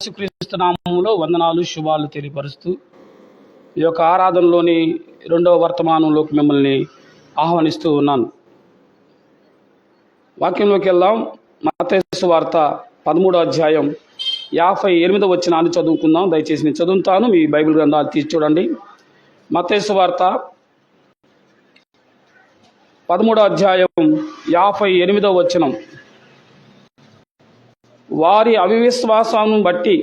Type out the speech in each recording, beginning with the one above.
యేసుక్రీస్తు నామములో వందనాలు శుభాలు తెలియపరుస్తూ ఈ యొక్క ఆరాధనలోని రెండవ వర్తమానంలోకి మిమ్మల్ని ఆహ్వానిస్తూ ఉన్నాను. వాక్యంలోకి వెళ్దాం. మత్తయి సువార్త 13వ అధ్యాయం 58వ వచనాన్ని చదువుకుందాం. దయచేసి నేను చదువుతాను, మీ బైబిల్ గ్రంథాలు తీసి చూడండి. మత్తయి సువార్త 13వ అధ్యాయం 58వ వచనం. వారి అవిశ్వాసాన్ని బట్టి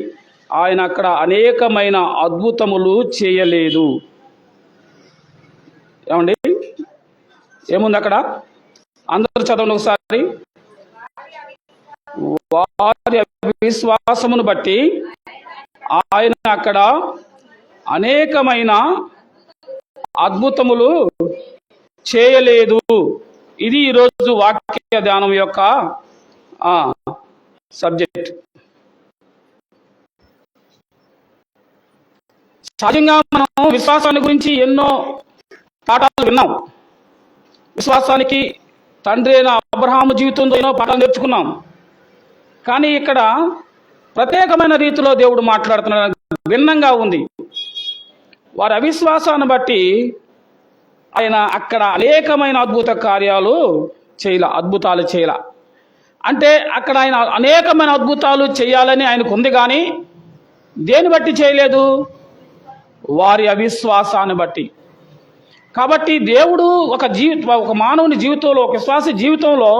ఆయన అక్కడ అనేకమైన అద్భుతములు చేయలేదు. ఏమండి, ఏముంది అక్కడ? అందరూ చదవండి ఒకసారి. వారి అవిశ్వాసమును బట్టి ఆయన అక్కడ అనేకమైన అద్భుతములు చేయలేదు. ఇది ఈరోజు వాక్య ధ్యానం యొక్క సబ్జెక్ట్. సహజంగా మనం విశ్వాసాన్ని గురించి ఎన్నో పాఠాలు విన్నాం. విశ్వాసానికి తండ్రి అయిన అబ్రహాము జీవితంలో ఎన్నో పాఠాలు నేర్చుకున్నాం. కానీ ఇక్కడ ప్రత్యేకమైన రీతిలో దేవుడు మాట్లాడుతున్న భిన్నంగా ఉంది. వారి అవిశ్వాసాన్ని బట్టి ఆయన అక్కడ అనేకమైన అద్భుతాలు చేయాల. అంటే అక్కడ ఆయన అనేకమైన అద్భుతాలు చేయాలని ఆయనకు ఉంది, కానీ దేని బట్టి చేయలేదు? వారి అవిశ్వాసాన్ని బట్టి. కాబట్టి దేవుడు ఒక మానవుని జీవితంలో, ఒక విశ్వాస జీవితంలో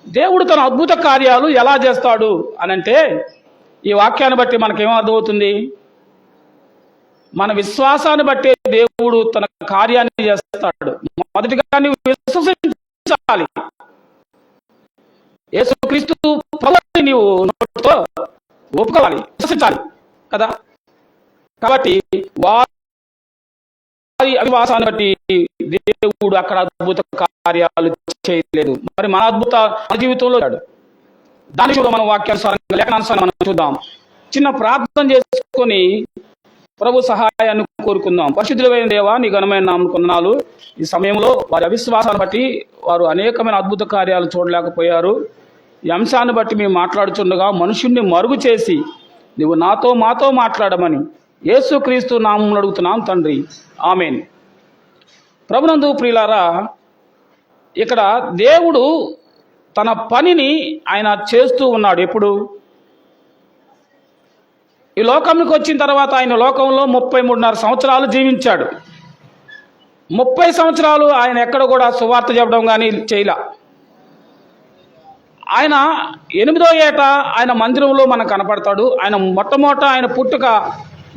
దేవుడు తన అద్భుత కార్యాలు ఎలా చేస్తాడు అని అంటే, ఈ వాక్యాన్ని బట్టి మనకేం అర్థమవుతుంది? మన విశ్వాసాన్ని బట్టి దేవుడు తన కార్యాన్ని చేస్తాడు. మొదటిగా నీవు విశ్వసించాలి. యేసుక్రీస్తు ప్రభువుని నీవు నోటితో ఒప్పుకోవాలి, విశ్వసించాలి కదా. కాబట్టి వారి అవిశ్వాసాన్ని బట్టి దేవుడు అక్కడ అద్భుత కార్యాలు చేయలేదు. మరి మన జీవితంలో దాని కూడా మనం వాక్యానుసారంగా, లేఖనానుసారంగా మనం చూద్దాం. చిన్న ప్రార్థన చేసుకొని ప్రభు సహాయాన్ని కోరుకుందాం. పరిశుద్ధులైన దేవా, నీ ఘనమైన నామమునకు వందనాలు. ఈ సమయంలో వారి అవిశ్వాసాన్ని బట్టి వారు అనేకమైన అద్భుత కార్యాలు చూడలేకపోయారు. ఈ అంశాన్ని బట్టి మేము మాట్లాడుతుండగా మనుషుణ్ణి మరుగు చేసి నువ్వు మాతో మాట్లాడమని యేసుక్రీస్తు నామమున అడుగుతున్నాం తండ్రి, ఆమేన్. ప్రభునందు ప్రియులారా, ఇక్కడ దేవుడు తన పనిని ఆయన చేస్తూ ఉన్నాడు. ఎప్పుడు? ఈ లోకంలోకి వచ్చిన తర్వాత ఆయన లోకంలో 33.5 సంవత్సరాలు జీవించాడు. 30 సంవత్సరాలు ఆయన ఎక్కడ కూడా సువార్త చెప్పడం కానీ చేయలే. ఆయన 8వ ఏట ఆయన మందిరంలో మనకు కనపడతాడు. ఆయన మొట్టమొదట ఆయన పుట్టుక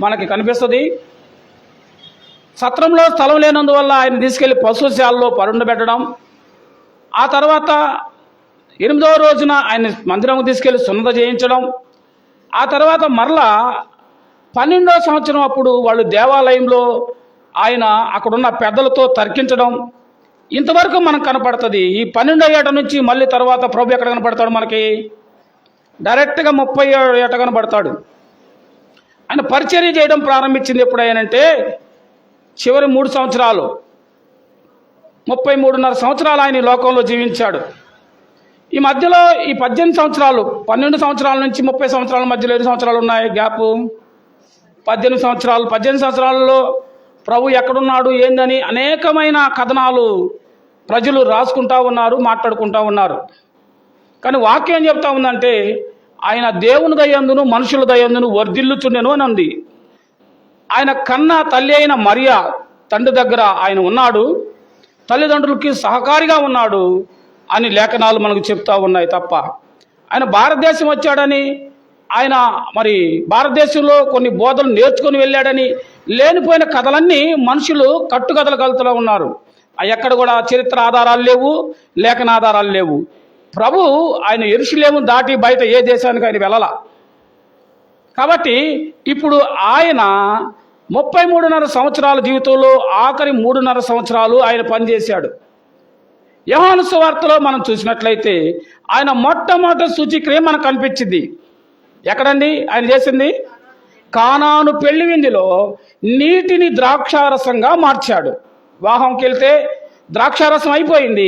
మనకి కనిపిస్తుంది. సత్రంలో స్థలం లేనందువల్ల ఆయన తీసుకెళ్లి పశుశాలలో పరుండబెట్టడం, ఆ తర్వాత 8వ రోజున ఆయన మందిరం తీసుకెళ్లి సున్నత చేయించడం, ఆ తర్వాత మరలా 12వ సంవత్సరం అప్పుడు వాళ్ళు దేవాలయంలో ఆయన అక్కడున్న పెద్దలతో తర్కించడం, ఇంతవరకు మనకు కనపడుతుంది. ఈ 12వ ఏట నుంచి మళ్ళీ తర్వాత ప్రభు ఎక్కడ కనపడతాడు మనకి? డైరెక్ట్గా 30వ ఏట కనపడతాడు. ఆయన పరిచర్య చేయడం ప్రారంభించింది ఎప్పుడైనంటే చివరి 3 సంవత్సరాలు, 33.5 సంవత్సరాలు ఆయన ఈ లోకంలో జీవించాడు. ఈ మధ్యలో ఈ 18 సంవత్సరాలు, 12 సంవత్సరాల నుంచి 30 సంవత్సరాల మధ్యలో 7 సంవత్సరాలు ఉన్నాయి గ్యాప్. 18 సంవత్సరాలు. 18 సంవత్సరాలలో ప్రభు ఎక్కడున్నాడు ఏందని అనేకమైన కథనాలు ప్రజలు రాసుకుంటా ఉన్నారు, మాట్లాడుకుంటా ఉన్నారు. కానీ వాక్యం ఏం చెప్తా ఉందంటే, ఆయన దేవుని దయందును మనుషుల దయందును వర్ధిల్లుచుండెను అని ఉంది. ఆయన కన్న తల్లి అయిన మరియా తండ్రి దగ్గర ఆయన ఉన్నాడు, తల్లిదండ్రులకి సహకారిగా ఉన్నాడు అని లేఖనాలు మనకు చెప్తా ఉన్నాయి తప్ప ఆయన భారతదేశం వచ్చాడని, ఆయన మరి భారతదేశంలో కొన్ని బోధలు నేర్చుకొని వెళ్ళాడని లేనిపోయిన కథలన్నీ మనుషులు కట్టుకథలు కలుతూ ఉన్నారు. ఎక్కడ కూడా చరిత్ర ఆధారాలు లేవు, లేఖన ఆధారాలు లేవు. ప్రభు ఆయన యెరూషలేము దాటి బయట ఏ దేశానికి ఆయన వెళ్ళాల. కాబట్టి ఇప్పుడు ఆయన 33.5 సంవత్సరాల జీవితంలో ఆఖరి 3.5 సంవత్సరాలు ఆయన పనిచేశాడు. యోహాను సువార్తలో మనం చూసినట్లయితే ఆయన మొట్టమొదటి సూచిక్రియ మనకు కనిపించింది. ఎక్కడండి ఆయన చేసింది? కానాను పెళ్లి విందులో నీటిని ద్రాక్షారసంగా మార్చాడు. వివాహంకి వెళ్తే ద్రాక్షారసం అయిపోయింది,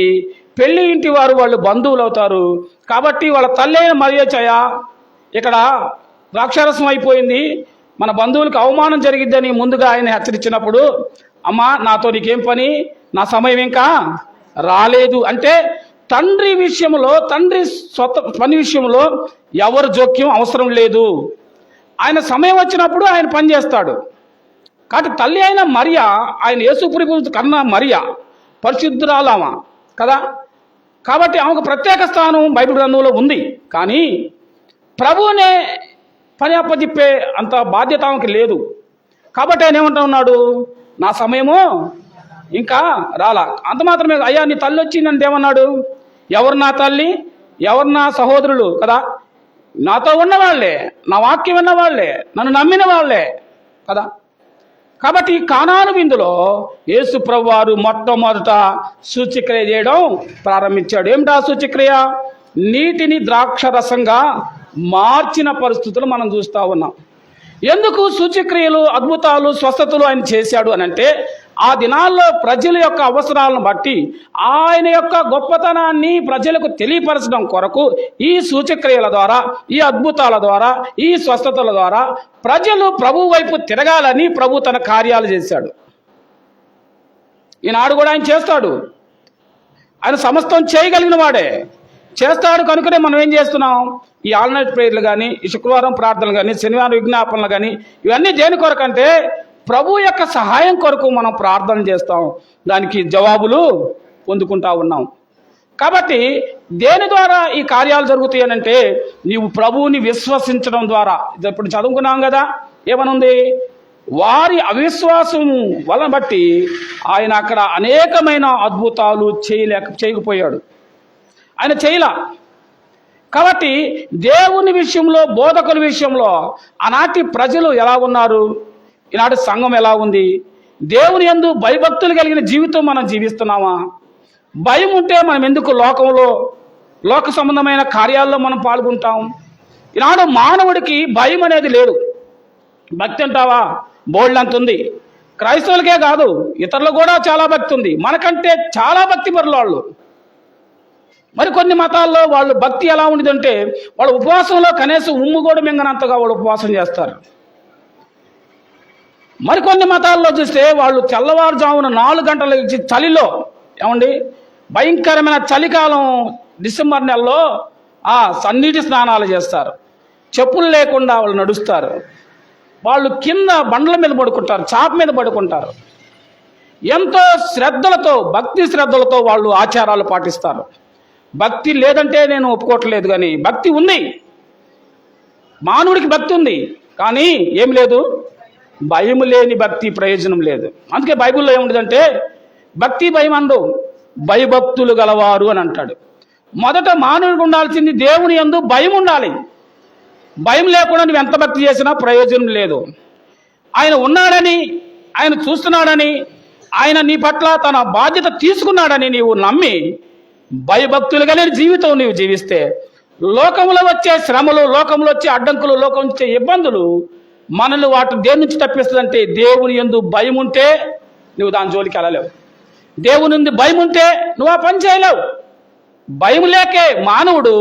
పెళ్లి ఇంటి వాళ్ళు బంధువులు అవుతారు. కాబట్టి వాళ్ళ తల్లి అయిన మరియ ఇక్కడ ద్రాక్షారసం అయిపోయింది, మన బంధువులకు అవమానం జరిగిద్దని ముందుగా ఆయన హెచ్చరించినప్పుడు, అమ్మా నాతో నీకేం పని, నా సమయం ఇంకా రాలేదు అంటే తండ్రి విషయంలో, తండ్రి పని విషయంలో ఎవరు జోక్యం అవసరం లేదు. ఆయన సమయం వచ్చినప్పుడు ఆయన పని చేస్తాడు. కాబట్టి తల్లి అయిన మరియా, ఆయన యేసుప్రభు కన్నా మరియా పరిశుద్ధురాలమా కదా, కాబట్టి ఆమెకు ప్రత్యేక స్థానం బైబిల్ గ్రంథంలో ఉంది. కానీ ప్రభువునే పని అప్పచెప్పే అంత బాధ్యత ఆమెకి లేదు. కాబట్టి ఆయన ఏమంటా ఉన్నాడు, నా సమయము ఇంకా రాలా. అంత మాత్రమే, అయ్యా నీ తల్లి వచ్చిందంటే ఏమన్నాడు, ఎవరు నా తల్లి, ఎవరు నా సహోదరులు కదా, నాతో ఉన్నవాళ్లే, నా వాక్యం విన్నవాళ్లే, నన్ను నమ్మిన వాళ్ళే కదా. కాబట్టి కానాను విందులో యేసు ప్రభు వారు మొట్టమొదట సూచక్రియ చేయడం ప్రారంభించాడు. ఏమిటా సూచక్రియ? నీటిని ద్రాక్షరసంగా మార్చిన పరిస్థితులు మనం చూస్తూ ఉన్నాం. ఎందుకు సూచక్రియలు, అద్భుతాలు, స్వస్థతలు ఆయన చేశాడు అని అంటే, ఆ దినాల్లో ప్రజల యొక్క అవసరాలను బట్టి ఆయన యొక్క గొప్పతనాన్ని ప్రజలకు తెలియపరచడం కొరకు ఈ సూచక్రియల ద్వారా, ఈ అద్భుతాల ద్వారా, ఈ స్వస్థతల ద్వారా ప్రజలు ప్రభు వైపు తిరగాలని ప్రభు తన కార్యాలు చేశాడు. ఈనాడు కూడా ఆయన చేస్తాడు. ఆయన సమస్తం చేయగలిగిన వాడే, చేస్తాడు. కనుకనే మనం ఏం చేస్తున్నాం, ఈ ఆల్ నైట్ ప్రేయర్లు కానీ, ఈ శుక్రవారం ప్రార్థనలు కానీ, శనివారం విజ్ఞాపనలు కానీ, ఇవన్నీ దేని కొరకంటే ప్రభు యొక్క సహాయం కొరకు మనం ప్రార్థన చేస్తాం, దానికి జవాబులు పొందుకుంటా ఉన్నాం. కాబట్టి దేని ద్వారా ఈ కార్యాలు జరుగుతాయి అని అంటే, నీవు ప్రభువుని విశ్వసించడం ద్వారా. ఇప్పుడు చదువుకున్నాం కదా, ఏమనుంది, వారి అవిశ్వాసం వలన బట్టి ఆయన అక్కడ అనేకమైన అద్భుతాలు చేయకపోయాడు, ఆయన చేయలా. కాబట్టి దేవుని విషయంలో, బోధకుల విషయంలో ఆనాటి ప్రజలు ఎలా ఉన్నారు, ఈనాటి సంఘం ఎలా ఉంది, దేవుని యందు భయభక్తులు కలిగిన జీవితం మనం జీవిస్తున్నామా? భయం ఉంటే మనం ఎందుకు లోకంలో, లోక సంబంధమైన కార్యాల్లో మనం పాల్గొంటాం? ఈనాడు మానవుడికి భయం అనేది లేదు. భక్తి అంటావా, బోల్డ్ అంత ఉంది. క్రైస్తవులకే కాదు, ఇతరులకు కూడా చాలా భక్తి ఉంది. మనకంటే చాలా భక్తి పరులు వాళ్ళు. మరి కొన్ని మతాల్లో వాళ్ళు భక్తి ఎలా ఉండదంటే, వాళ్ళు ఉపవాసంలో కనీసం ఉమ్ము కూడా మింగనంతగా వాళ్ళు ఉపవాసం చేస్తారు. మరికొన్ని మతాల్లో చూస్తే వాళ్ళు తెల్లవారుజామున 4 గంటల చలిలో, ఏమండి భయంకరమైన చలికాలం డిసెంబర్ నెలలో సన్నీటి స్నానాలు చేస్తారు, చెప్పులు లేకుండా వాళ్ళు నడుస్తారు, వాళ్ళు కింద బండ్ల మీద పడుకుంటారు, చాప మీద పడుకుంటారు. ఎంతో శ్రద్ధలతో, భక్తి శ్రద్ధలతో వాళ్ళు ఆచారాలు పాటిస్తారు. భక్తి లేదంటే నేను ఒప్పుకోవట్లేదు, కానీ భక్తి ఉంది, మానవుడికి భక్తి ఉంది. కానీ ఏం లేదు, భయం లేని భక్తి ప్రయోజనం లేదు. అందుకే బైబిల్లో ఏముంటుందంటే, భక్తి భయం అండు, భయభక్తులు గలవారు అని అంటాడు. మొదట మానవుడికి ఉండాల్సింది దేవుని యందు భయం ఉండాలి. భయం లేకుండా నువ్వు ఎంత భక్తి చేసినా ప్రయోజనం లేదు. ఆయన ఉన్నాడని, ఆయన చూస్తున్నాడని, ఆయన నీ పట్ల తన బాధ్యత తీసుకున్నాడని నీవు నమ్మి భయభక్తులు కలిగిన జీవితం నీవు జీవిస్తే, లోకంలో వచ్చే శ్రమలు, లోకంలో వచ్చే అడ్డంకులు, లోకం వచ్చే ఇబ్బందులు మనల్ని వాటి దేని నుంచి తప్పిస్తుందంటే, దేవుని యందు భయం ఉంటే నువ్వు దాని జోలికి వెళ్ళలేవు. దేవుని నుండి భయం ఉంటే నువ్వు ఆ పని చేయలేవు. భయం లేకే మానవుడు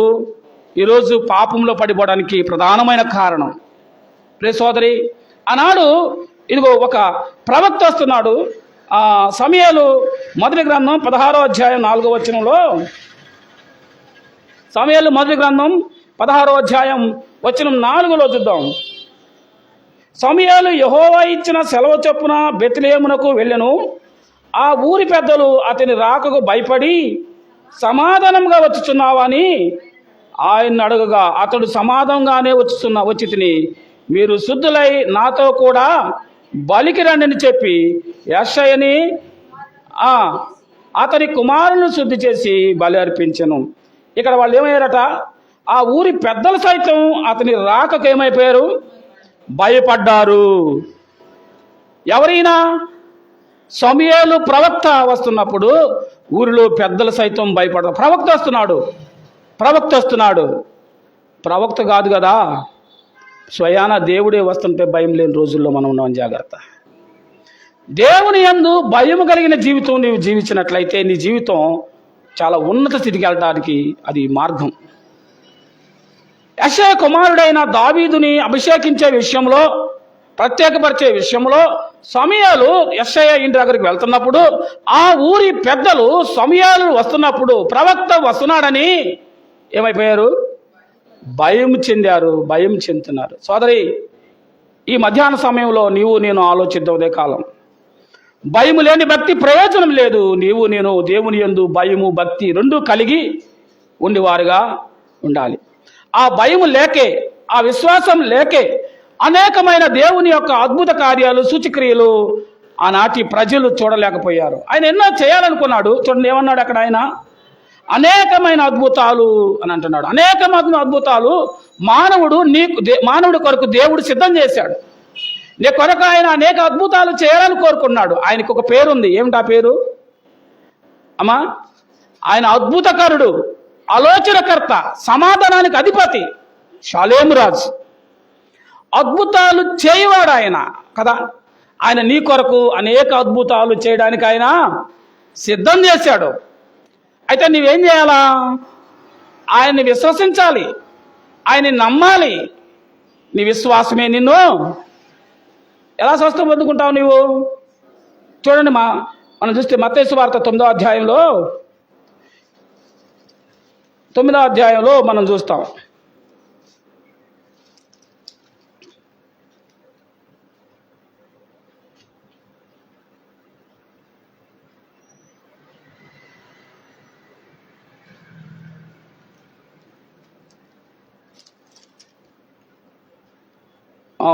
ఈరోజు పాపంలో పడిపోవడానికి ప్రధానమైన కారణం. ప్రియ సోదరి, ఆనాడు ఇదిగో ఒక ప్రవక్త వస్తున్నాడు. సమూయేలు మొదటి గ్రంథం 16వ అధ్యాయం 4వ వచనంలో, సమూయేలు మొదటి గ్రంథం 16వ అధ్యాయం వచనం 4లో చూద్దాం. సమూయేలు యెహోవా ఇచ్చిన సెలవు చొప్పున బెత్లెహేమునకు వెళ్ళెను. ఆ ఊరి పెద్దలు అతని రాకకు భయపడి, సమాధానంగా వచ్చుచున్నావా అని ఆయన అడగగా, అతడు సమాధానంగానే వచ్చి తిని, మీరు శుద్ధులై నాతో కూడా బలికి రండిని చెప్పి యెషయని అతని కుమారులను శుద్ధి చేసి బలి అర్పించెను. ఇక్కడ వాళ్ళు ఏమయ్యారట, ఆ ఊరి పెద్దలు సైతం అతని రాకకు ఏమైపోయారు, భయపడ్డారు. ఎవరైనా సమూయేలు ప్రవక్త వస్తున్నప్పుడు ఊరిలో పెద్దలు సైతం భయపడతారు. ప్రవక్త వస్తున్నాడు, ప్రవక్త కాదు కదా, స్వయాన దేవుడే వస్తుంటే భయం లేని రోజుల్లో మనం ఉన్నాం. జాగ్రత్త. దేవుని యందు భయం కలిగిన జీవితం నీవు జీవించినట్లయితే నీ జీవితం చాలా ఉన్నత స్థితికి వెళ్ళడానికి అది మార్గం. యెషయా కుమారుడైన దావీదుని అభిషేకించే విషయంలో, ప్రత్యేకపరిచే విషయంలో సమూయేలు యెషయా ఇంటి దగ్గరికి వెళ్తున్నప్పుడు ఆ ఊరి పెద్దలు సమూయేలు వస్తున్నప్పుడు ప్రవక్త వస్తున్నాడని ఏమైపోయారు? భయం చెందారు, భయం చెందుతున్నారు. సోదరి, ఈ మధ్యాహ్న సమయంలో నీవు నేను ఆలోచిద్దాం. ఉదయ కాలం భయము లేని భక్తి ప్రయోజనం లేదు. నీవు నేను దేవుని యందు భయము భక్తి రెండూ కలిగి ఉండేవారుగా ఉండాలి. ఆ భయము లేకే, ఆ విశ్వాసం లేకే అనేకమైన దేవుని యొక్క అద్భుత కార్యాలు, సూచక్రియలు ఆనాటి ప్రజలు చూడలేకపోయారు. ఆయన ఎన్నో చేయాలనుకున్నాడు. చూడండి ఏమన్నాడు అక్కడ ఆయన, అనేకమైన అద్భుతాలు అని అంటున్నాడు. అనేకమైన అద్భుతాలు మానవుడి కొరకు దేవుడు సిద్ధం చేశాడు. నీ కొరకు ఆయన అనేక అద్భుతాలు చేయాలని కోరుకున్నాడు. ఆయనకు ఒక పేరు ఉంది. ఏమిటి ఆ పేరు అమ్మా? ఆయన అద్భుతకరుడు, ఆలోచనకర్త, సమాధానానికి అధిపతి, షాలేము రాజు, అద్భుతాలు చేయవాడు ఆయన కదా. ఆయన నీ కొరకు అనేక అద్భుతాలు చేయడానికి ఆయన సిద్ధం చేశాడు. అయితే నువ్వేం చేయాలా? ఆయన్ని విశ్వసించాలి, ఆయన్ని నమ్మాలి. నీ విశ్వాసమే నిన్ను ఎలా స్వస్థం పొందుకుంటావు నీవు? చూడండి, మనం చూస్తే మత్తయి సువార్త 9వ అధ్యాయంలో మనం చూస్తాం.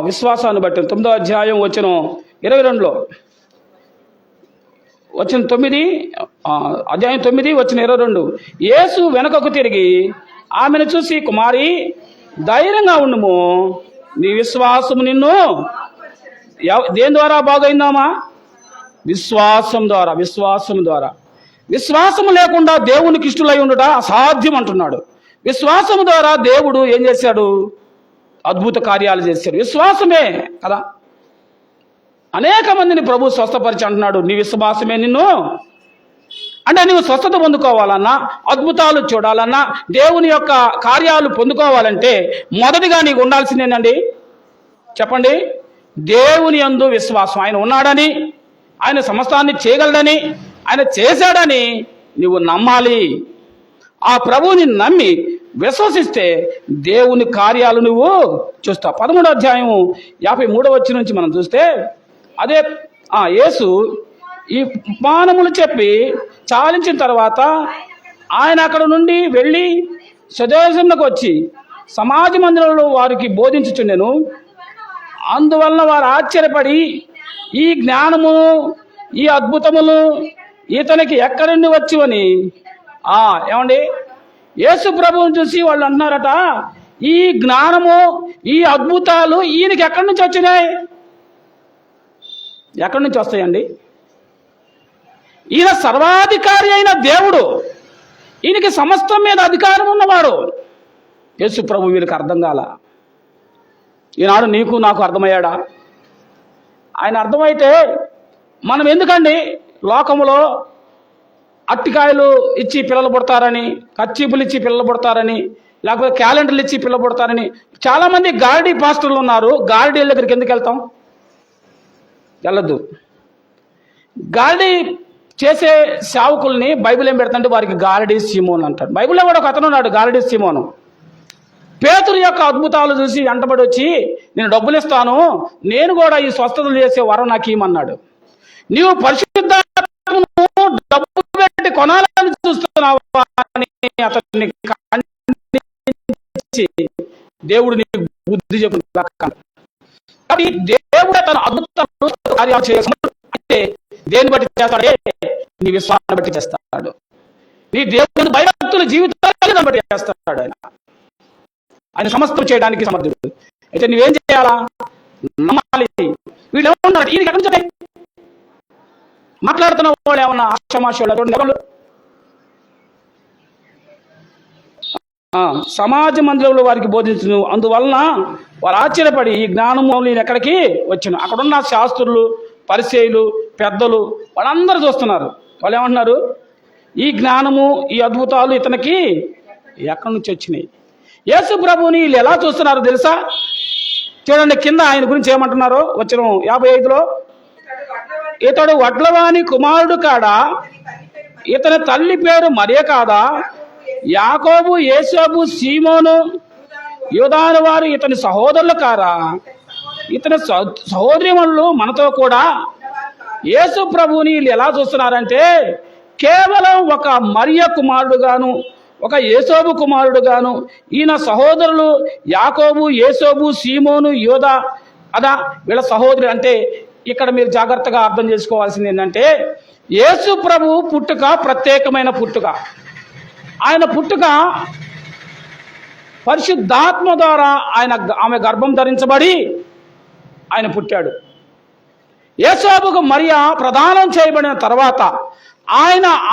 విశ్వాసాన్ని బట్టి 9వ అధ్యాయం వచ్చిన 22లో వచ్చిన 9 అధ్యాయం 9 వచ్చిన 22. యేసు వెనుకకు తిరిగి ఆమెను చూసి, కుమారి ధైర్యంగా ఉండుము, నీ విశ్వాసము నిన్ను దేని ద్వారా బాగైందామా? విశ్వాసం ద్వారా. విశ్వాసము లేకుండా దేవునికి ఇష్టలై ఉండుట అసాధ్యం అంటున్నాడు. విశ్వాసము ద్వారా దేవుడు ఏం చేశాడు? అద్భుత కార్యాలు చేశాడు. విశ్వాసమే కదా. అనేక మందిని ప్రభు స్వస్థపరిచి అంటున్నాడు, నీ విశ్వాసమే నిన్ను. అంటే నువ్వు స్వస్థత పొందుకోవాలన్నా, అద్భుతాలు చూడాలన్నా, దేవుని యొక్క కార్యాలు పొందుకోవాలంటే మొదటిగా నీకు ఉండాల్సిందేనండి. చెప్పండి, దేవుని యందు విశ్వాసం. ఆయన ఉన్నాడని, ఆయన సమస్తాన్ని చేయగలడని, ఆయన చేశాడని నువ్వు నమ్మాలి. ఆ ప్రభువుని నమ్మి విశ్వసిస్తే దేవుని కార్యాలు నువ్వు చూస్తావు. 13వ అధ్యాయం 53వ వచనం నుంచి మనం చూస్తే అదే యేసు ఈ ఉపమానములు చెప్పి చాలించిన తర్వాత ఆయన అక్కడ నుండి వెళ్ళి స్వదేశంలోకి వచ్చి సమాజ మందిరంలో వారికి బోధించుచుండెను. అందువలన వారు ఆశ్చర్యపడి, ఈ జ్ఞానము, ఈ అద్భుతములు ఇతనికి ఎక్కడి నుండి వచ్చివని. ఏమండి, యేసు ప్రభువుని చూసి వాళ్ళు అంటున్నారట, ఈ జ్ఞానము, ఈ అద్భుతాలు ఈయనకి ఎక్కడి నుంచి వచ్చినాయి? ఎక్కడి నుంచి వస్తాయండి? ఈయన సర్వాధికారి అయిన దేవుడు, ఈయనకి సమస్తం మీద అధికారం ఉన్నవాడు. యేసు ప్రభు వీళ్ళకి అర్థం కాల. ఈనాడు నీకు నాకు అర్థమయ్యాడా? ఆయన అర్థమైతే మనం ఎందుకండి లోకములో అట్టికాయలు ఇచ్చి పిల్లలు పుడతారని, కచ్చీపులు ఇచ్చి పిల్లలు పుడతారని, లేకపోతే క్యాలెండర్లు ఇచ్చి పిల్లలు పుడతారని చాలామంది గారడీ పాస్టర్లు ఉన్నారు. గారడీల దగ్గరికి ఎందుకు వెళ్తాం? వెళ్ళద్దు. గారడీ చేసే సేవకుల్ని బైబిల్ ఏం పెడతాంటే వారికి గారడీ సీమోన్ అంటాడు. బైబిల్లో కూడా ఒక అతను ఉన్నాడు, గారడీ సీమోను. పేతురు యొక్క అద్భుతాలు చూసి వెంటబడి వచ్చి, నేను డబ్బులు ఇస్తాను, నేను కూడా ఈ స్వస్థతలు చేసే వరం నాకు ఇమ్మన్నాడు. నీవు పరిశుద్ధాత్మను డబ్బు పెట్టి కొనాలని చూస్తున్నావా అని అతన్ని ఖండించి దేవుడు నీకు బుద్ధి చెప్తున్నాడు. దేవుడు తన అద్భుత కార్యాలు చేస్తే దేన్ని బట్టి చేస్తాడే? నీ విశ్వాసాన్ని బట్టి చేస్తాడు. నీ దేవుని భయభక్తుల జీవితాన్ని బట్టి చేస్తాడు. ఆయన సమస్తం చేయడానికి సమర్థుడు. అయితే నువ్వేం చేయాలా? నమ్మాలి. వీళ్ళు ఏమన్నారు? ఈయనకి ఎక్కడి నుంచి మాట్లాడుతున్న వాళ్ళు ఏమన్నా ఆశమాషోళ్ళు సమాజ మందిరంలో వారికి బోధించును. అందువలన వారు ఆశ్చర్యపడి, ఈ జ్ఞానము నేను ఎక్కడికి వచ్చాను? అక్కడున్న శాస్త్రులు, పరిసయ్యులు, పెద్దలు వాళ్ళందరూ చూస్తున్నారు. వాళ్ళు ఏమంటున్నారు? ఈ జ్ఞానము, ఈ అద్భుతాలు ఇతనికి ఎక్కడి నుంచి వచ్చినాయి? యేసు ప్రభువుని వీళ్ళు ఎలా చూస్తున్నారో తెలుసా? చూడండి కింద ఆయన గురించి ఏమంటున్నారో వచనం 55లో, ఇతడు వడ్లవాని కుమారుడు కాడా, ఇతని తల్లి పేరు మరియ కాదా, యాకోబు, యేసోబు, సీమోను, యూదాను వారు ఇతని సహోదరులు కారా, ఇతని సహోదరిమణులు మనతో కూడా. యేసు ప్రభువుని వీళ్ళు ఎలా చూస్తున్నారంటే కేవలం ఒక మరియ కుమారుడుగాను, ఒక యేసోబు కుమారుడుగాను, ఈయన సహోదరులు యాకోబు, యేసోబు, సీమోను, యూదా అదా వీళ్ళ సహోదరి. అంటే ఇక్కడ మీరు జాగ్రత్తగా అర్థం చేసుకోవాల్సింది ఏంటంటే యేసు ప్రభు పుట్టుక ప్రత్యేకమైన పుట్టుక. ఆయన పుట్టుక పరిశుద్ధాత్మ ద్వారా ఆమె గర్భం ధరించబడి ఆయన పుట్టాడు. యేసోబుకు మరియ ప్రదానం చేయబడిన తర్వాత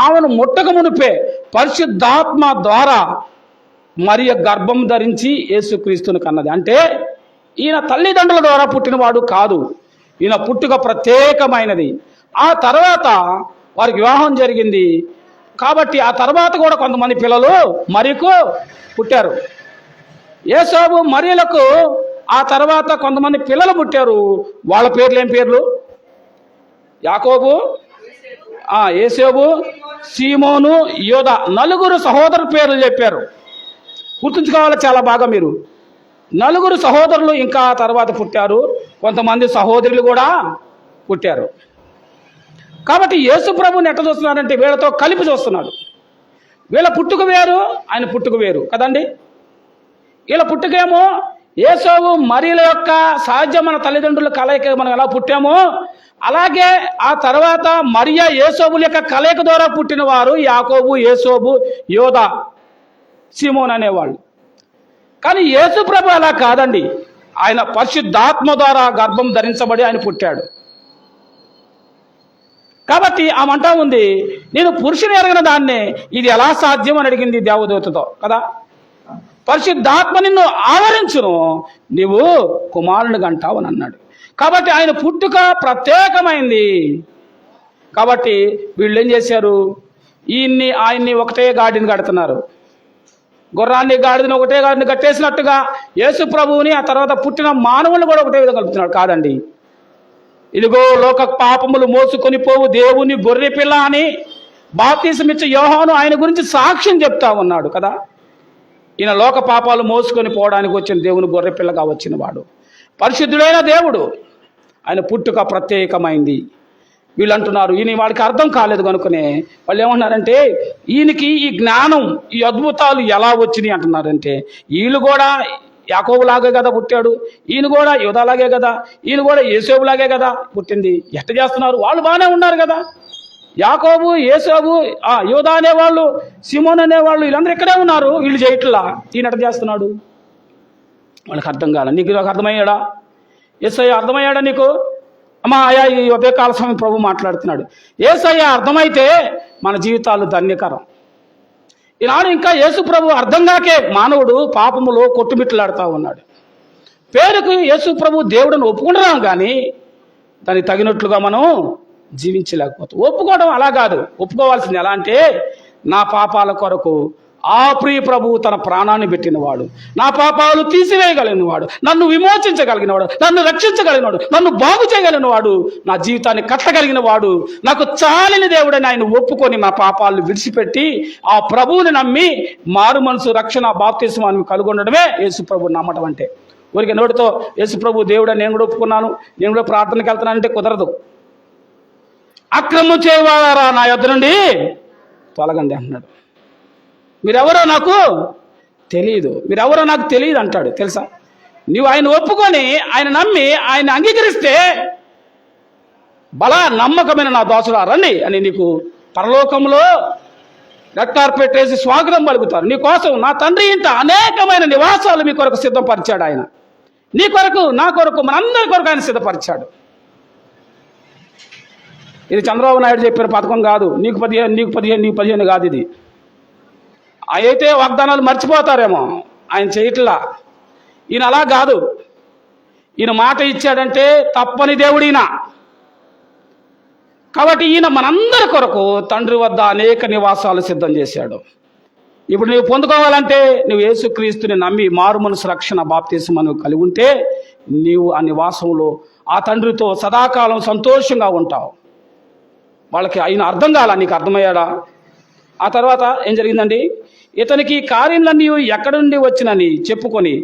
ఆమెను ముట్టక మునిపే పరిశుద్ధాత్మ ద్వారా మరియ గర్భం ధరించి యేసుక్రీస్తుని కన్నది. అంటే ఈయన తల్లిదండ్రుల ద్వారా పుట్టినవాడు కాదు, ఈయన పుట్టుక ప్రత్యేకమైనది. ఆ తర్వాత వారికి వివాహం జరిగింది కాబట్టి ఆ తర్వాత కూడా కొంతమంది పిల్లలు మరియకు పుట్టారు. యేసోబు మరియలకు ఆ తర్వాత కొంతమంది పిల్లలు పుట్టారు. వాళ్ళ పేర్లు ఏం పేర్లు? యాకోబు, యేసోబు, సీమోను, యూదా, నలుగురు సహోదరుల పేర్లు చెప్పారు. గుర్తుంచుకోవాలి చాలా బాగా మీరు. నలుగురు సహోదరులు ఇంకా తర్వాత పుట్టారు, కొంతమంది సహోదరులు కూడా పుట్టారు. కాబట్టి యేసు ప్రభువుని ఎట్లా చూస్తున్నారంటే వీళ్ళతో కలిపి చూస్తున్నాడు. వీళ్ళ పుట్టుక వేరు, ఆయన పుట్టుక వేరు కదండి. వీళ్ళ పుట్టుకేమో యేసోబు మరియల యొక్క సహజమైన తల్లిదండ్రుల కలయిక మనం ఎలా పుట్టామో అలాగే ఆ తర్వాత మరియ యేసోబుల యొక్క కలయిక ద్వారా పుట్టిన వారు యాకోబు, యేసోబు, యోదా, సీమోన్ అనేవాళ్ళు. కానీ యేసు ప్రభు అలా కాదండి. ఆయన పరిశుద్ధాత్మ ద్వారా గర్భం ధరించబడి ఆయన పుట్టాడు. కాబట్టి ఆమె అంటా ఉంది, నేను పురుషుని ఎరగిన దాన్నే ఇది ఎలా సాధ్యం అని అడిగింది దేవదూతతో కదా. పరిశుద్ధాత్మ నిన్ను ఆవరించును, నీవు కుమారుని గంటావు అని అన్నాడు. కాబట్టి ఆయన పుట్టుక ప్రత్యేకమైంది. కాబట్టి వీళ్ళు ఏం చేశారు, ఆయన్ని ఒకటే గాడిని కడుతున్నారు. గుర్రాన్ని గాడిదని ఒకటే గాడిని కట్టేసినట్టుగా యేసు ప్రభువుని ఆ తర్వాత పుట్టిన మానవులను కూడా ఒకటే విధంగా కలుపుతున్నాడు. కాదండి, ఇదిగో లోక పాపములు మోసుకొని పోవు దేవుని గొర్రె పిల్ల అని బాప్తిసమిచ్చే యోహాను ఆయన గురించి సాక్ష్యం చెప్తా ఉన్నాడు కదా. ఈయన లోక పాపాలు మోసుకొని పోవడానికి వచ్చిన దేవుని గొర్రె పిల్లగా వచ్చిన వాడు, పరిశుద్ధుడైన దేవుడు. ఆయన పుట్టుక ప్రత్యేకమైంది. వీళ్ళు అంటున్నారు ఈయన వాడికి అర్థం కాలేదు కనుకనే వాళ్ళు ఏమన్నారంటే ఈయనకి ఈ జ్ఞానం, ఈ అద్భుతాలు ఎలా వచ్చినాయి అంటున్నారంటే వీళ్ళు కూడా యాకోబులాగే కదా పుట్టాడు, ఈయన కూడా యూదాలాగే కదా, ఈయన కూడా యేసోబులాగే కదా పుట్టింది. ఎట్ట చేస్తున్నారు? వాళ్ళు బాగానే ఉన్నారు కదా. యాకోబు, యేసోబు, యూదా అనేవాళ్ళు, సీమోన్ అనేవాళ్ళు వీళ్ళందరూ ఇక్కడే ఉన్నారు, వీళ్ళు చేయట్లా, ఈయన ఎట్ట చేస్తున్నాడు? వాళ్ళకి అర్థం కాల. నీకు అర్థమయ్యాడా? యేసయ్య అర్థమయ్యాడా నీకు? అమ్మా అయ్యా, ఈ ఉదయకాల సమయం ప్రభు మాట్లాడుతున్నాడు. యేసయ్య అర్థమైతే మన జీవితాలు ధన్యకరం. ఈనాడు ఇంకా యేసు ప్రభు అర్థం కాకే మానవుడు పాపములో కొట్టుమిట్లాడుతూ ఉన్నాడు. పేరుకు యేసు ప్రభు దేవుడిని ఒప్పుకుంటున్నాం కానీ దానికి తగినట్లుగా మనం జీవించలేకపోతాం. ఒప్పుకోవడం అలా కాదు. ఒప్పుకోవాల్సింది ఎలా అంటే నా పాపాల కొరకు ఆ ప్రియ ప్రభువు తన ప్రాణాన్ని పెట్టినవాడు, నా పాపాలు తీసివేయగలిగినవాడు, నన్ను విమోచించగలిగినవాడు, నన్ను రక్షించగలిగినవాడు, నన్ను బాగు చేయగలిగినవాడు, నా జీవితాన్ని కట్టగలిగిన వాడు, నాకు చాలిన దేవుడని ఆయన ఒప్పుకొని నా పాపాలను విడిచిపెట్టి ఆ ప్రభువుని నమ్మి మారు మనసు రక్షణ బాప్తిస్మాన్ని కలుగొనడమే యేసు ప్రభువు నమ్మటం అంటే. ఊరికి నోటితో యేసు ప్రభు దేవుడని నేను కూడా ఒప్పుకున్నాను, నేను కూడా ప్రార్థనకి వెళ్తున్నానంటే కుదరదు. అక్రమం చేయవారా నా యొద్ద నుండి తొలగండి అంటున్నాడు. మీరెవరో నాకు తెలియదు, మీరెవరో నాకు తెలియదు అంటాడు. తెలుసా? నువ్వు ఆయన ఒప్పుకొని ఆయన నమ్మి ఆయన అంగీకరిస్తే బలా నమ్మకమైన నా దోసులా రండి అని నీకు పరలోకంలో రెడ్ కార్పెట్ వేసి స్వాగతం పలుకుతారు. నీ కోసం నా తండ్రి ఇంట అనేకమైన నివాసాలు మీ కొరకు సిద్ధపరిచాడు ఆయన. నీ కొరకు, నా కొరకు, మనందరి కొరకు ఆయన సిద్ధపరిచాడు. ఇది చంద్రబాబు నాయుడు చెప్పిన పథకం కాదు. నీకు 15 కాదు. ఇది అయితే వాగ్దానాలు మర్చిపోతారేమో, ఆయన చేయట్లా. ఈయన అలా కాదు. ఈయన మాట ఇచ్చాడంటే తప్పని దేవుడు ఈయన. కాబట్టి ఈయన మనందరి కొరకు తండ్రి వద్ద అనేక నివాసాలు సిద్ధం చేశాడు. ఇప్పుడు నువ్వు పొందుకోవాలంటే నువ్వు యేసుక్రీస్తుని నమ్మి మారు మనసు రక్షణ బాప్తిస్మం నువ్వు కలిగి ఉంటే నీవు ఆ నివాసంలో ఆ తండ్రితో సదాకాలం సంతోషంగా ఉంటావు. వాళ్ళకి ఆయన అర్థం కాల, నీకు అర్థమయ్యాడా? ఆ తర్వాత ఏం జరిగిందండి? ఇతనికి కార్యములన్నీ ఎక్కడి నుండి వచ్చినని చెప్పుకొని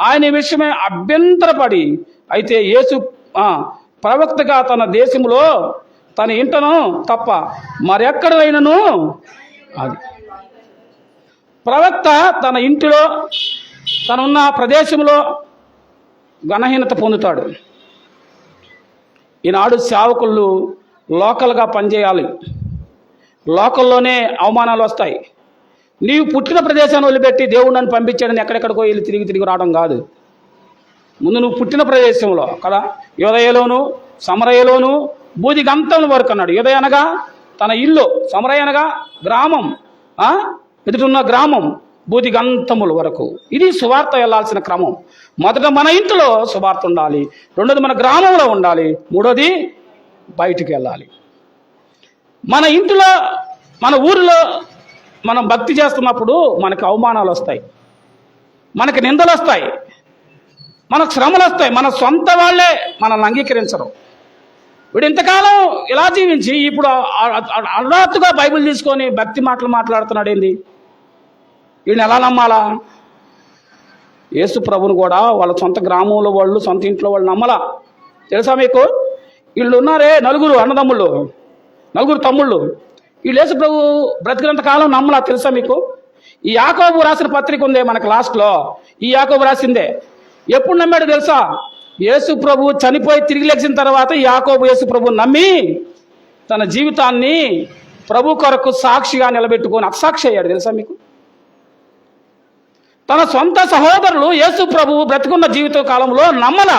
ఆయన విషయమే అభ్యంతరపడి, అయితే యేసు ప్రవక్తగా తన దేశంలో తన ఇంటను తప్ప మరెక్కడైనను, అది ప్రవక్త తన ఇంటిలో తనున్న ప్రదేశంలో ఘనహీనత పొందుతాడు. ఈనాడు సేవకులు లోకల్గా పనిచేయాలి, లోకల్లోనే అవమానాలు వస్తాయి. నీవు పుట్టిన ప్రదేశాన్ని వదిలిపెట్టి దేవుడు నన్ను పంపించాడని ఎక్కడెక్కడికో వెళ్ళి తిరిగి రావడం కాదు. ముందు నువ్వు పుట్టిన ప్రదేశంలో కదా, యోదయలోను సమరయలోను బూదిగంతం వరకు అన్నాడు. యోదయ అనగా తన ఇల్లు, సమరయ అనగా గ్రామం, ఎదుటిన్న గ్రామం, బూదిగంతముల వరకు. ఇది సువార్త వెళ్ళాల్సిన క్రమం. మొదట మన ఇంట్లో సువార్త ఉండాలి, రెండోది మన గ్రామంలో ఉండాలి, మూడోది బయటికి వెళ్ళాలి. మన ఇంట్లో మన ఊరిలో మనం భక్తి చేస్తున్నప్పుడు మనకి అవమానాలు వస్తాయి, మనకి నిందలు వస్తాయి, మనకు శ్రమలు వస్తాయి. మన సొంత వాళ్ళే మనల్ని అంగీకరించరు. వీడు ఇంతకాలం ఇలా జీవించి ఇప్పుడు అర్ధాత్తుగా బైబిల్ తీసుకొని భక్తి మాటలు మాట్లాడుతున్నాడు ఏంది? వీడిని ఎలా నమ్మాలా? యేసు ప్రభుని కూడా వాళ్ళ సొంత గ్రామంలో వాళ్ళు, సొంత ఇంట్లో వాళ్ళు నమ్మలా. తెలుసా మీకు? వీళ్ళు ఉన్నారే నలుగురు అన్నదమ్ముళ్ళు, నలుగురు తమ్ముళ్ళు, వీళ్ళు యేసు ప్రభు బ్రతికినంత కాలం నమ్మలా. తెలుసా మీకు? ఈ యాకోబు రాసిన పత్రిక ఉందే మనకు లాస్ట్లో, ఈ యాకోబు రాసిందే. ఎప్పుడు నమ్మాడు తెలుసా? యేసు ప్రభు చనిపోయి తిరిగి లేచిన తర్వాత యాకోబు యేసు ప్రభు నమ్మి తన జీవితాన్ని ప్రభు కొరకు సాక్షిగా నిలబెట్టుకొని అసాక్షి అయ్యాడు. తెలుసా మీకు? తన సొంత సహోదరులు యేసు ప్రభు బ్రతికున్న జీవిత కాలంలో నమ్మలా.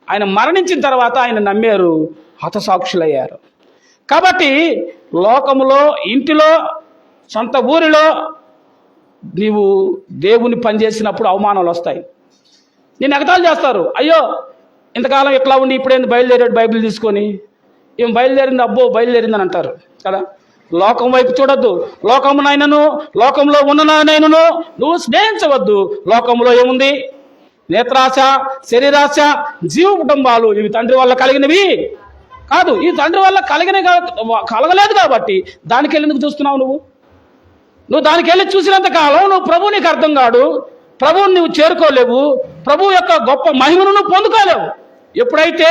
ఆయన మరణించిన తర్వాత ఆయన నమ్మారు, హతసాక్షులయ్యారు. కాబట్టి లోకములో, ఇంటిలో, సొంత ఊరిలో నీవు దేవుని పనిచేసినప్పుడు అవమానాలు వస్తాయి. నేను ఎగతాలు చేస్తారు. అయ్యో ఇంతకాలం ఎట్లా ఉండి ఇప్పుడేంది బయలుదేరాడు బైబిల్ తీసుకొని, ఏం బయలుదేరింది, అబ్బో బయలుదేరిందని అంటారు కదా. లోకం వైపు చూడొద్దు. లోకమునైనను లోకంలో ఉన్ననైనను నువ్వు స్నేహించవద్దు. లోకంలో ఏముంది? నేత్రాశ, శరీరాశ, జీవ కుటుంబాలు. ఇవి తండ్రి వల్ల కలిగినవి కాదు. ఈ తండ్రి వల్ల కలగలేదు కాబట్టి దానికి వెళ్ళి ఎందుకు చూస్తున్నావు? నువ్వు దానికి వెళ్ళి చూసినంత కాలం నువ్వు ప్రభు నీకు అర్థం కాడు, ప్రభువుని నువ్వు చేరుకోలేవు, ప్రభు యొక్క గొప్ప మహిమను నువ్వు పొందుకోలేవు. ఎప్పుడైతే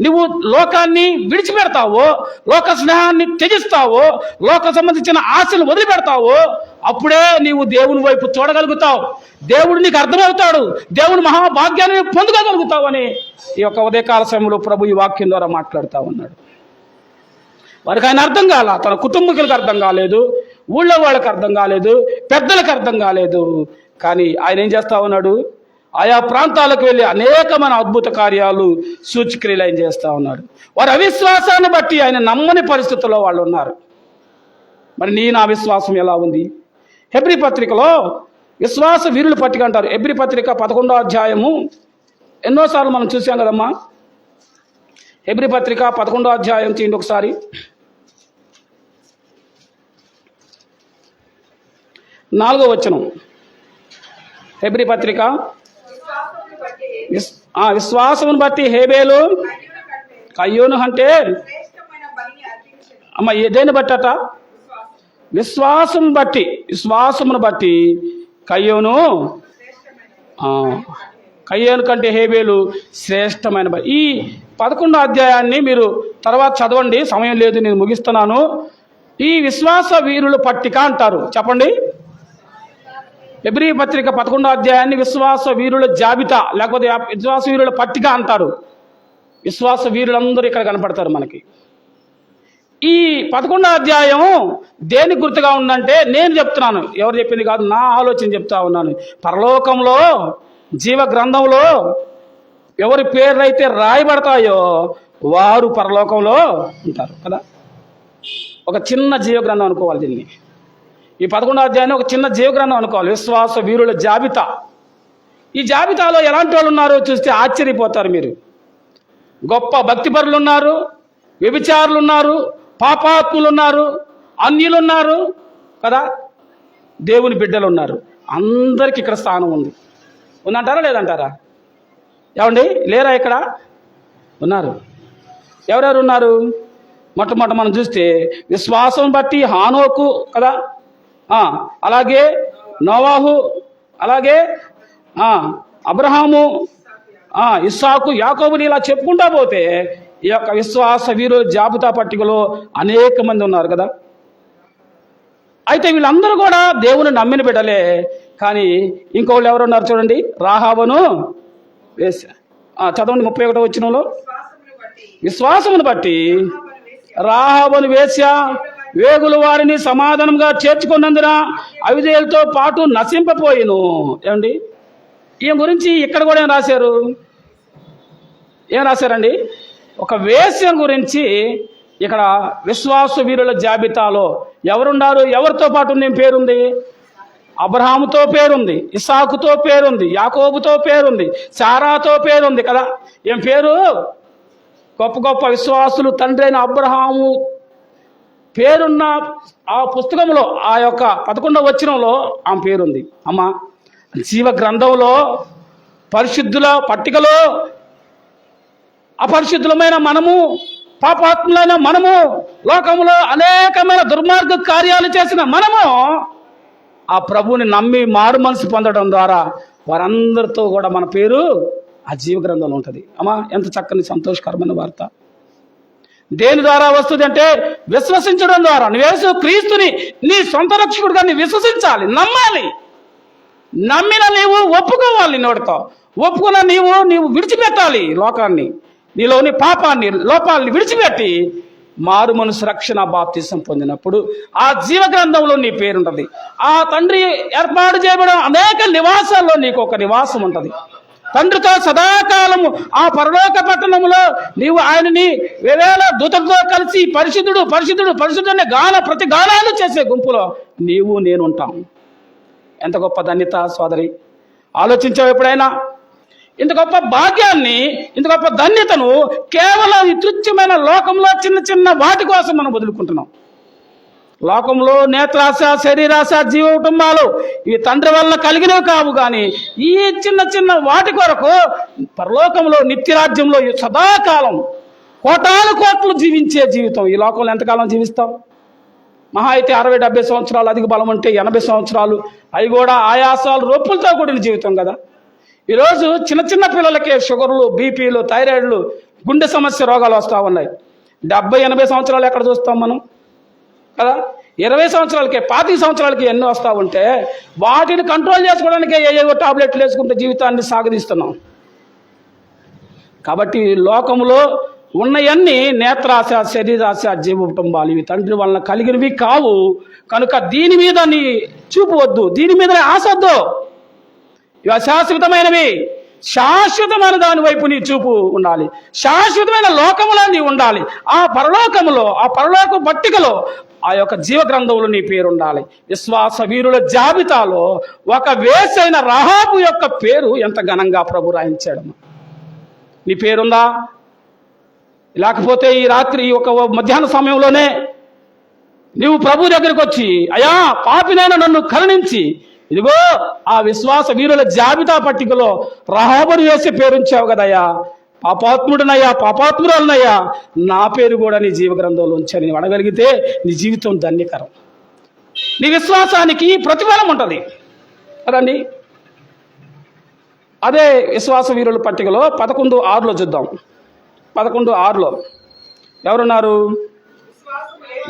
నువ్వు లోకాన్ని విడిచిపెడతావో, లోక స్నేహాన్ని త్యజిస్తావో, లోక సంబంధించిన ఆశలు వదిలిపెడతావో, అప్పుడే నీవు దేవుని వైపు చూడగలుగుతావు. దేవుడు నీకు అర్థమవుతాడు, దేవుని మహాభాగ్యాన్ని పొందుకోగలుగుతావు అని ఈ యొక్క ఉదయకాల సమయంలో ప్రభు ఈ వాక్యం ద్వారా మాట్లాడుతూ ఉన్నాడు. వారికి ఆయన అర్థం కాల, తన కుటుంబీకులకు అర్థం కాలేదు, ఊళ్ళో వాళ్ళకి అర్థం కాలేదు, పెద్దలకు అర్థం కాలేదు. కానీ ఆయన ఏం చేస్తా ఉన్నాడు? ఆయా ప్రాంతాలకు వెళ్ళి అనేకమైన అద్భుత కార్యాలు, సూచక్రియలు ఆయన చేస్తూ ఉన్నాడు. వారి అవిశ్వాసాన్ని బట్టి ఆయన నమ్మని పరిస్థితుల్లో వాళ్ళు ఉన్నారు. మరి నా విశ్వాసం ఎలా ఉంది? హెబ్రీ పత్రికలో విశ్వాస వీరుల పట్టిక అంటారు. హెబ్రీ పత్రిక 11వ అధ్యాయము ఎన్నోసార్లు మనం చూసాం కదమ్మా. హెబ్రీ పత్రిక 11వ అధ్యాయం తీయండి ఒకసారి. 4వ వచనం. హెబ్రీ పత్రిక విశ్వాసమును బట్టి హేబేలు కయ్యోను అంటే అమ్మ దేన్ని బట్టట? విశ్వాసమును బట్టి కయ్యోను కంటే హేబేలు శ్రేష్టమైన బలి. ఈ 11వ అధ్యాయాన్ని మీరు తర్వాత చదవండి, సమయం లేదు, నేను ముగిస్తున్నాను. ఈ విశ్వాస వీరుల పట్టిక అంటారు. చెప్పండి. హెబ్రీ పత్రిక 11వ అధ్యాయాన్ని విశ్వాస వీరుల జాబితా లేకపోతే విశ్వాస వీరుల పట్టిక అంటారు. విశ్వాస వీరులందరూ ఇక్కడ కనపడతారు మనకి. ఈ 11వ అధ్యాయం దేనికి గుర్తుగా ఉందంటే నేను చెప్తున్నాను, ఎవరు చెప్పింది కాదు, నా ఆలోచన చెప్తా ఉన్నాను. పరలోకంలో జీవ గ్రంథంలో ఎవరి పేర్లు అయితే రాయబడతాయో వారు పరలోకంలో ఉంటారు కదా. ఒక చిన్న జీవ గ్రంథం అనుకోవాలి దీన్ని. ఈ 11వ అధ్యాయాన్ని ఒక చిన్న జీవగ్రంథం అనుకోవాలి, విశ్వాస వీరుల జాబితా. ఈ జాబితాలో ఎలాంటి వాళ్ళు ఉన్నారో చూస్తే ఆశ్చర్యపోతారు మీరు. గొప్ప భక్తిపరులు ఉన్నారు, వ్యభిచారులు ఉన్నారు, పాపాత్ములు ఉన్నారు, అన్యులు ఉన్నారు కదా. దేవుని బిడ్డలు ఉన్నారు. అందరికి ఇక్కడ స్థానం ఉంది. ఉందంటారా లేదంటారా? ఏమండి, లేరా? ఇక్కడ ఉన్నారు. ఎవరెవరు ఉన్నారు? మొట్టమొదట మనం చూస్తే విశ్వాసం బట్టి హానోకు కదా, అలాగే నోవాహు, అలాగే అబ్రహాము, ఇస్సాకు, యాకోబుని ఇలా చెప్పుకుంటా పోతే ఈ యొక్క విశ్వాస వీరుల జాబితా పట్టికలో అనేక మంది ఉన్నారు కదా. అయితే వీళ్ళందరూ కూడా దేవుని నమ్మిన బిడ్డలే. కానీ ఇంకోళ్ళు ఎవరున్నారు చూడండి, రాహాబును వేశ్య. చదవండి 31వ వచనంలో, విశ్వాసమును బట్టి రాహాబును వేశ్య వేగులు వారిని సమాధానంగా చేర్చుకున్నందున అవిధేయులతో పాటు నశింపపోయిను. ఏమండి, ఈయన గురించి ఇక్కడ కూడా ఏం రాశారండి? ఒక వేశ్య గురించి ఇక్కడ విశ్వాస వీరుల జాబితాలో ఎవరున్నారు? ఎవరితో పాటు నేను పేరుంది? అబ్రహాముతో పేరుంది, ఇస్సాకుతో పేరుంది, యాకోబుతో పేరుంది, శారాతో పేరుంది కదా. ఏం పేరు? గొప్ప గొప్ప విశ్వాసులు తండ్రి అయిన అబ్రహాము పేరున్న ఆ పుస్తకంలో, ఆ యొక్క 11వ వచనంలో ఆమె పేరుంది. అమ్మ, జీవ గ్రంథంలో పరిశుద్ధుల పట్టికలో అపరిశుద్ధులమైన మనము, పాపాత్ములైన మనము, లోకంలో అనేకమైన దుర్మార్గ కార్యాలు చేసిన మనము ఆ ప్రభువుని నమ్మి మారు మనసు పొందడం ద్వారా వారందరితో కూడా మన పేరు ఆ జీవ గ్రంథంలో ఉంటుంది. అమ్మా, ఎంత చక్కని సంతోషకరమైన వార్త! దేని ద్వారా వస్తుంది అంటే విశ్వసించడం ద్వారా. నువ్వేసు క్రీస్తుని నీ సొంత రక్షకుడుగా నీ విశ్వసించాలి, నమ్మాలి. నమ్మిన నీవు ఒప్పుకోవాలి, నోటితో ఒప్పుకున్న నీవు విడిచిపెట్టాలి లోకాన్ని, నీలోని పాపాన్ని, లోపాలని విడిచిపెట్టి మారు మనసు రక్షణ బాప్తిసం పొందినప్పుడు ఆ జీవ గ్రంథంలో నీ పేరుంటుంది. ఆ తండ్రి ఏర్పాటు చేయబడిన అనేక నివాసాల్లో నీకు ఒక నివాసం ఉంటుంది. తండ్రితో సదాకాలము ఆ పరలోక పట్టణంలో నీవు ఆయనని వేవేల దూతలతో కలిసి పరిశుద్ధుడు పరిశుద్ధుడు పరిశుద్ధుడు అనే ప్రతి గానాలు చేసే గుంపులో నీవు నేను ఉంటాం. ఎంత గొప్ప ధన్యత సోదరి! ఆలోచించావు ఎప్పుడైనా? ఇంత గొప్ప భాగ్యాన్ని, ఇంత గొప్ప ధన్యతను కేవలం ఈ తుచ్చమైన లోకంలో చిన్న చిన్న వాటి కోసం మనం వదులుకుంటున్నాం. లోకంలో నేత్రాశ, శరీరాశ, జీవ కుటుంబాలు ఇవి తండ్రి వల్ల కలిగినవి కావు. కానీ ఈ చిన్న చిన్న వాటి కొరకు పరలోకంలో నిత్యరాజ్యంలో సదాకాలం కోటాను కోట్లు జీవించే జీవితం ఈ లోకంలో ఎంతకాలం జీవిస్తాం? మహా అయితే 60-70 సంవత్సరాలు, అధిక బలం ఉంటే 80 సంవత్సరాలు. అవి కూడా ఆయాసాలు, రొప్పులతో కూడిన జీవితం కదా. ఈరోజు చిన్న చిన్న పిల్లలకే షుగర్లు, బీపీలు, థైరాయిడ్లు, గుండె సమస్య రోగాలు వస్తూ ఉన్నాయి. 70-80 సంవత్సరాలు ఎక్కడ చూస్తాం మనం కదా. 20 సంవత్సరాలకే, 25 సంవత్సరాలకి ఎన్నో వస్తూ ఉంటే వాటిని కంట్రోల్ చేసుకోవడానికి ఏవో టాబ్లెట్లు వేసుకుంటే జీవితాన్ని సాగదీస్తున్నాం. కాబట్టి లోకంలో ఉన్నవన్నీ నేత్రాశ, శరీరాశ, జీవ కుటుంబాలు ఇవి తండ్రి వలన కలిగినవి కావు. కనుక దీని మీద నీ చూపు వద్దు, దీని మీద ఆశ వద్దు. ఇవి అశాశ్వతమైనవి. శాశ్వతమైన దాని వైపు నీ చూపు ఉండాలి. శాశ్వతమైన లోకములో నీ ఉండాలి. ఆ పరలోకములో, ఆ పరలోక పట్టికలో, ఆ యొక్క జీవ గ్రంథంలో నీ పేరు ఉండాలి. విశ్వాస వీరుల జాబితాలో ఒక వేసైన రహాబు యొక్క పేరు ఎంత ఘనంగా ప్రభు రాయించాడమ్మా. నీ పేరుందా? లేకపోతే ఈ రాత్రి ఒక మధ్యాహ్న సమయంలోనే నీవు ప్రభు దగ్గరికి వచ్చి, అయ్యా పాపినైన నన్ను కరుణించి, ఇదిగో ఆ విశ్వాస వీరుల జాబితా పట్టికలో రహాబును వేసి పేరుంచావు కదయ్యా, పాపాత్ముడినయ్యా, పాపాత్మురాలనయ్యా, నా పేరు కూడా నీ జీవ గ్రంథంలో ఉంచని అడగలిగితే నీ జీవితం ధన్యకరం. నీ విశ్వాసానికి ప్రతిఫలం ఉంటుంది కదండి. అదే విశ్వాస వీరుల పట్టికలో 11:6లో చూద్దాం. 11:6లో ఎవరున్నారు?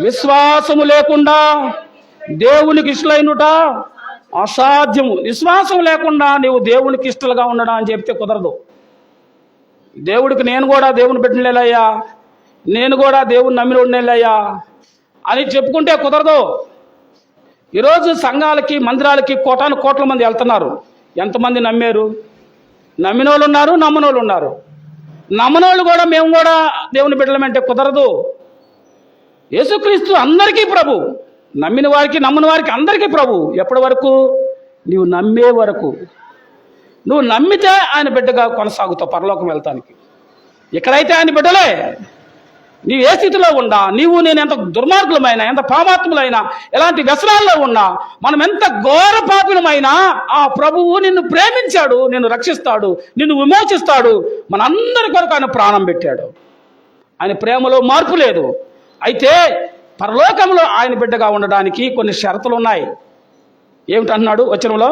విశ్వాసము లేకుండా దేవునికి ఇష్టలైనట అసాధ్యము. విశ్వాసం లేకుండా నీవు దేవునికి ఇష్టలుగా ఉండడా అని చెప్తే కుదరదు. దేవుడికి నేను కూడా దేవుని బిడ్డలేలయ్యా, నేను కూడా దేవుని నమ్మిన ఉండేలయ్యా అని చెప్పుకుంటే కుదరదు. ఈరోజు సంఘాలకి, మందిరాలకి కోటాను కోట్ల మంది వెళ్తున్నారు. ఎంతమంది నమ్మారు? నమ్మిన వాళ్ళు ఉన్నారు, నమ్మని వాళ్ళు ఉన్నారు. నమ్మని వాళ్ళు కూడా మేము కూడా దేవుని బిడ్డలమంటే కుదరదు. యేసుక్రీస్తు అందరికీ ప్రభు, నమ్మిన వారికి నమ్మని వారికి అందరికీ ప్రభు. ఎప్పటి వరకు? నీవు నమ్మే వరకు. నువ్వు నమ్మితే ఆయన బిడ్డగా కొనసాగుతావు పరలోకం వెళ్తానికి. ఇక్కడైతే ఆయన బిడ్డలే, నీవు ఏ స్థితిలో ఉన్నా, నేను ఎంత దుర్మార్గులమైనా, ఎంత పాపాత్ములైనా, ఎలాంటి వ్యసనాల్లో ఉన్నా, మనం ఎంత ఘోర పాపులమైనా ఆ ప్రభువు నిన్ను ప్రేమించాడు, నిన్ను రక్షిస్తాడు, నిన్ను విమోచిస్తాడు. మనందరి కొరకు ఆయన ప్రాణం పెట్టాడు. ఆయన ప్రేమలో మార్పు లేదు. అయితే పరలోకంలో ఆయన బిడ్డగా ఉండడానికి కొన్ని షరతులు ఉన్నాయి. ఏమిటన్నాడు వచనంలో?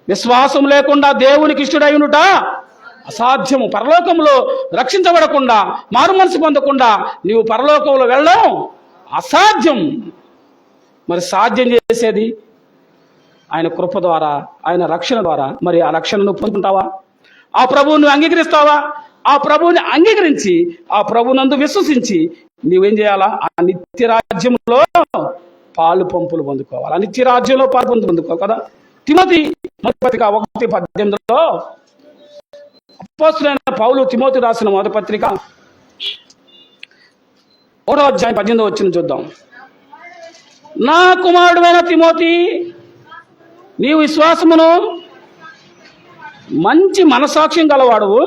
విశ్వాసం లేకుండా దేవునికి ఇష్టడై ఉండుట అసాధ్యము. పరలోకంలో రక్షించబడకుండా, మారు మనసు పొందకుండా నీవు పరలోకంలో వెళ్ళడం అసాధ్యం. మరి సాధ్యం చేసేది ఆయన కృప ద్వారా, ఆయన రక్షణ ద్వారా. మరి ఆ రక్షణను పొందుకుంటావా? ఆ ప్రభువుని అంగీకరిస్తావా? ఆ ప్రభువుని అంగీకరించి ఆ ప్రభునందు విశ్వసించి నీవేం చేయాలా? ఆ నిత్య రాజ్యంలో పాలు పంపులు పొందుకోవాలి. ఆ నిత్య రాజ్యంలో పాలు పంపులు పొందుకోవాలి కదా. తిమోతి మొదటి పత్రిక 1:18 అపోస్తలుడైన పౌలు తిమోతి రాసిన మొదటి పత్రిక 1:18 చూద్దాం. నా కుమారుడైన తిమోతి, నీవు విశ్వాసమును మంచి మనసాక్ష్యం గలవాడువు,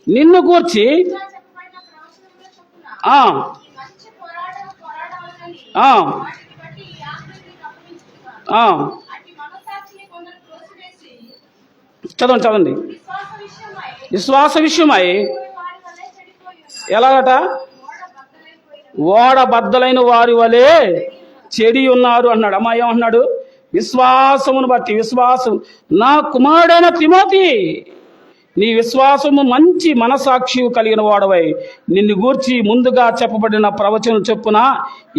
నిన్ను గూర్చి చదవండి. విశ్వాస విషయమై ఎలాగట? ఓడ బద్దలైన వారి వలె చెడి ఉన్నారు అన్నాడు. అమ్మా ఏమన్నాడు? విశ్వాసమును బట్టి, విశ్వాసం. నా కుమారుడైన తిమోతి, నీ విశ్వాసము మంచి మనసాక్షి కలిగిన వాడవై నిన్ను గూర్చి ముందుగా చెప్పబడిన ప్రవచనం చొప్పున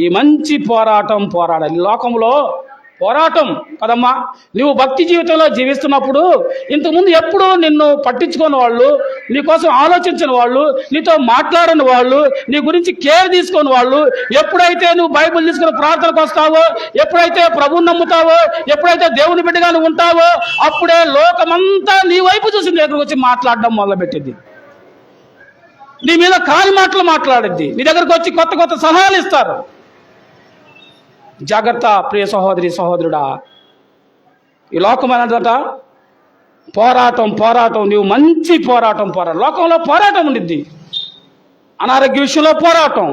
ఈ మంచి పోరాటం పోరాడాలి. లోకంలో పోరాటం కదమ్మా. నువ్వు భక్తి జీవితంలో జీవిస్తున్నప్పుడు ఇంతకుముందు ఎప్పుడూ నిన్ను పట్టించుకున్న వాళ్ళు, నీకోసం ఆలోచించిన వాళ్ళు, నీతో మాట్లాడని వాళ్ళు, నీ గురించి కేర్ తీసుకుని వాళ్ళు, ఎప్పుడైతే నువ్వు బైబిల్ తీసుకుని ప్రార్థనకు వస్తావో, ఎప్పుడైతే ప్రభువుని నమ్ముతావో, ఎప్పుడైతే దేవుని బిడ్డగా నువ్వు ఉంటావో, అప్పుడే లోకమంతా నీ వైపు చూసి దగ్గరకు వచ్చి మాట్లాడడం మొదలుపెట్టింది. నీ మీద కాని మాటలు మాట్లాడిద్ది. నీ దగ్గరకు వచ్చి కొత్త కొత్త సలహాలు ఇస్తారు. జాగ్రత్త ప్రియ సహోదరి సహోదరుడా. ఈ లోకం అనేదట పోరాటం. నువ్వు మంచి పోరాటం. లోకంలో పోరాటం ఉండిద్ది. అనారోగ్య విషయంలో పోరాటం,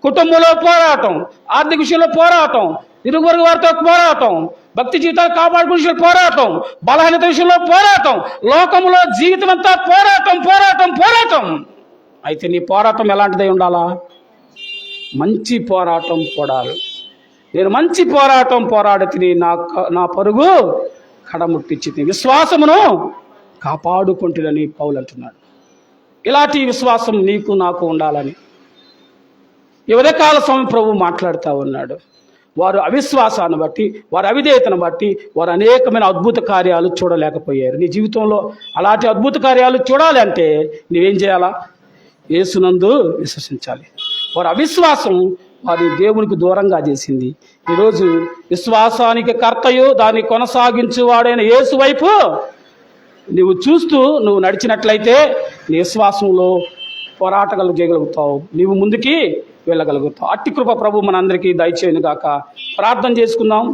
కుటుంబంలో పోరాటం, ఆర్థిక విషయంలో పోరాటం, ఇరుగు పొరుగు వారితో పోరాటం, భక్తి జీవితాలు కాపాడుకునే విషయంలో పోరాటం, బలహీనత విషయంలో పోరాటం. లోకంలో జీవితం అంతా పోరాటం. అయితే నీ పోరాటం ఎలాంటిదై ఉండాలా? మంచి పోరాటం పోరాడు. నేను మంచి పోరాటం పోరాడితిని, నా పరుగు కడముట్టించి విశ్వాసమును కాపాడుకుంటునని పౌలు అంటున్నాడు. ఇలాంటి విశ్వాసం నీకు నాకు ఉండాలని ఈ ఉదయకాల సమయం ప్రభు మాట్లాడుతూ ఉన్నాడు. వారు అవిశ్వాసాన్ని బట్టి, వారి అవిధేయతను బట్టి వారు అనేకమైన అద్భుత కార్యాలు చూడలేకపోయారు. నీ జీవితంలో అలాంటి అద్భుత కార్యాలు చూడాలి అంటే నీవేం చేయాలా? యేసునందు విశ్వసించాలి. వారి అవిశ్వాసం వారి దేవునికి దూరంగా చేసింది. ఈరోజు విశ్వాసానికి కర్తయు దాన్ని కొనసాగించువాడైన యేసు వైపు నువ్వు చూస్తూ నువ్వు నడిచినట్లయితే నీ విశ్వాసంలో పోరాటగలు చేయగలుగుతావు, నీవు ముందుకి వెళ్ళగలుగుతావు. అట్టి కృప ప్రభు మనందరికీ దయచేయును గాక. ప్రార్థన చేసుకుందాం.